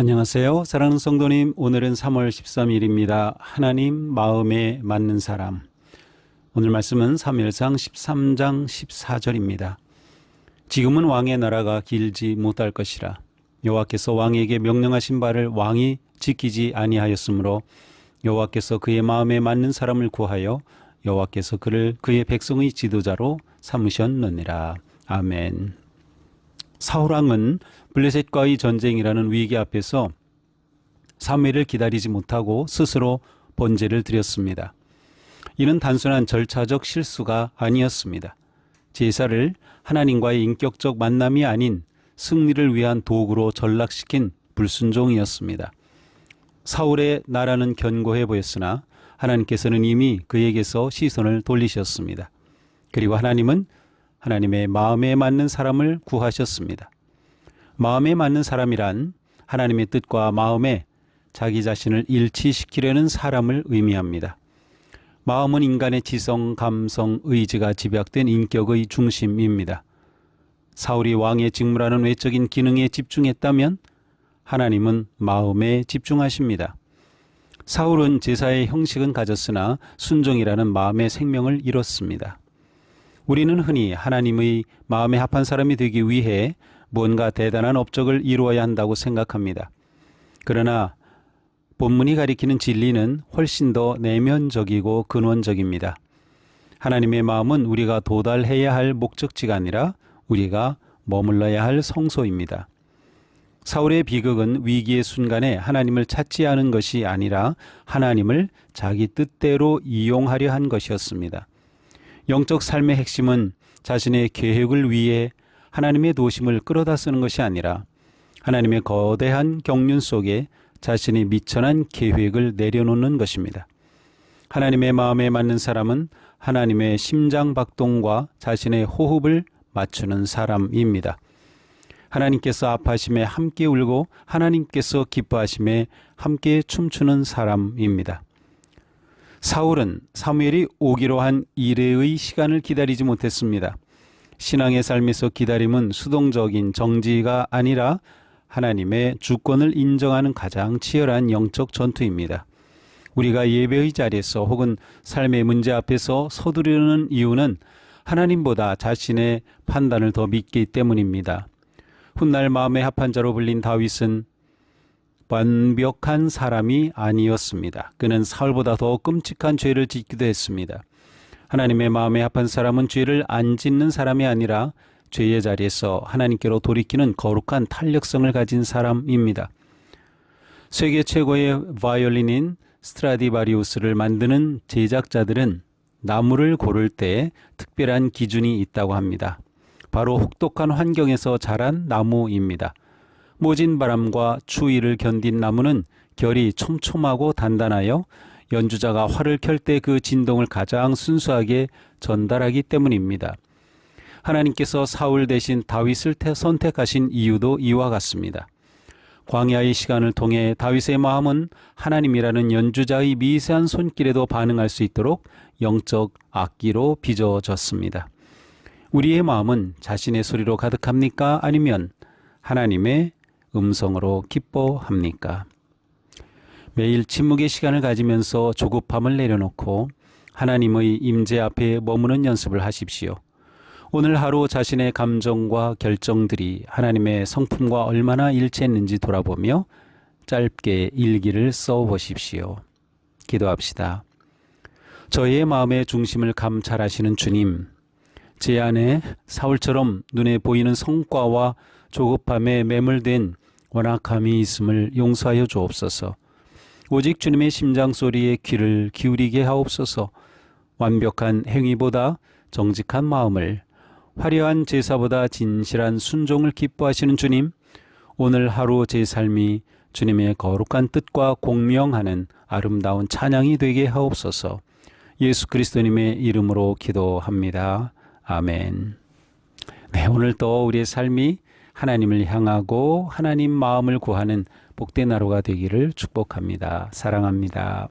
안녕하세요. 사랑하는 성도님, 오늘은 3월 13일입니다. 하나님 마음에 맞는 사람. 오늘 말씀은 사무엘상 13장 14절입니다. 지금은 왕의 나라가 길지 못할 것이라. 여호와께서 왕에게 명령하신 바를 왕이 지키지 아니하였으므로 여호와께서 그의 마음에 맞는 사람을 구하여 여호와께서 그를 그의 백성의 지도자로 삼으셨느니라. 아멘. 사울왕은 블레셋과의 전쟁이라는 위기 앞에서 사무엘을 기다리지 못하고 스스로 번제를 드렸습니다. 이는 단순한 절차적 실수가 아니었습니다. 제사를 하나님과의 인격적 만남이 아닌 승리를 위한 도구로 전락시킨 불순종이었습니다. 사울의 나라는 견고해 보였으나 하나님께서는 이미 그에게서 시선을 돌리셨습니다. 그리고 하나님은 하나님의 마음에 맞는 사람을 구하셨습니다. 마음에 맞는 사람이란 하나님의 뜻과 마음에 자기 자신을 일치시키려는 사람을 의미합니다. 마음은 인간의 지성, 감성, 의지가 집약된 인격의 중심입니다. 사울이 왕의 직무라는 외적인 기능에 집중했다면 하나님은 마음에 집중하십니다. 사울은 제사의 형식은 가졌으나 순종이라는 마음의 생명을 잃었습니다. 우리는 흔히 하나님의 마음에 합한 사람이 되기 위해 뭔가 대단한 업적을 이루어야 한다고 생각합니다. 그러나 본문이 가리키는 진리는 훨씬 더 내면적이고 근원적입니다. 하나님의 마음은 우리가 도달해야 할 목적지가 아니라 우리가 머물러야 할 성소입니다. 사울의 비극은 위기의 순간에 하나님을 찾지 않은 것이 아니라 하나님을 자기 뜻대로 이용하려 한 것이었습니다. 영적 삶의 핵심은 자신의 계획을 위해 하나님의 도심을 끌어다 쓰는 것이 아니라 하나님의 거대한 경륜 속에 자신의 미천한 계획을 내려놓는 것입니다. 하나님의 마음에 맞는 사람은 하나님의 심장박동과 자신의 호흡을 맞추는 사람입니다. 하나님께서 아파하심에 함께 울고 하나님께서 기뻐하심에 함께 춤추는 사람입니다. 사울은 사무엘이 오기로 한 이레의 시간을 기다리지 못했습니다. 신앙의 삶에서 기다림은 수동적인 정지가 아니라 하나님의 주권을 인정하는 가장 치열한 영적 전투입니다. 우리가 예배의 자리에서 혹은 삶의 문제 앞에서 서두르는 이유는 하나님보다 자신의 판단을 더 믿기 때문입니다. 훗날 마음에 합한 자로 불린 다윗은 완벽한 사람이 아니었습니다. 그는 사울보다 더 끔찍한 죄를 짓기도 했습니다. 하나님의 마음에 합한 사람은 죄를 안 짓는 사람이 아니라 죄의 자리에서 하나님께로 돌이키는 거룩한 탄력성을 가진 사람입니다. 세계 최고의 바이올린인 스트라디바리우스를 만드는 제작자들은 나무를 고를 때 특별한 기준이 있다고 합니다. 바로 혹독한 환경에서 자란 나무입니다. 모진 바람과 추위를 견딘 나무는 결이 촘촘하고 단단하여 연주자가 활을 켤 때 그 진동을 가장 순수하게 전달하기 때문입니다. 하나님께서 사울 대신 다윗을 선택하신 이유도 이와 같습니다. 광야의 시간을 통해 다윗의 마음은 하나님이라는 연주자의 미세한 손길에도 반응할 수 있도록 영적 악기로 빚어졌습니다. 우리의 마음은 자신의 소리로 가득합니까? 아니면 하나님의 음성으로 기뻐합니까? 매일 침묵의 시간을 가지면서 조급함을 내려놓고 하나님의 임재 앞에 머무는 연습을 하십시오. 오늘 하루 자신의 감정과 결정들이 하나님의 성품과 얼마나 일치했는지 돌아보며 짧게 일기를 써보십시오. 기도합시다. 저의 마음의 중심을 감찰하시는 주님, 제 안에 사울처럼 눈에 보이는 성과와 조급함에 매몰된 완악함이 있음을 용서하여 주옵소서. 오직 주님의 심장 소리에 귀를 기울이게 하옵소서. 완벽한 행위보다 정직한 마음을, 화려한 제사보다 진실한 순종을 기뻐하시는 주님, 오늘 하루 제 삶이 주님의 거룩한 뜻과 공명하는 아름다운 찬양이 되게 하옵소서. 예수 그리스도님의 이름으로 기도합니다. 아멘. 네, 오늘 또 우리의 삶이 하나님을 향하고 하나님 마음을 구하는 복된 하루가 되기를 축복합니다. 사랑합니다.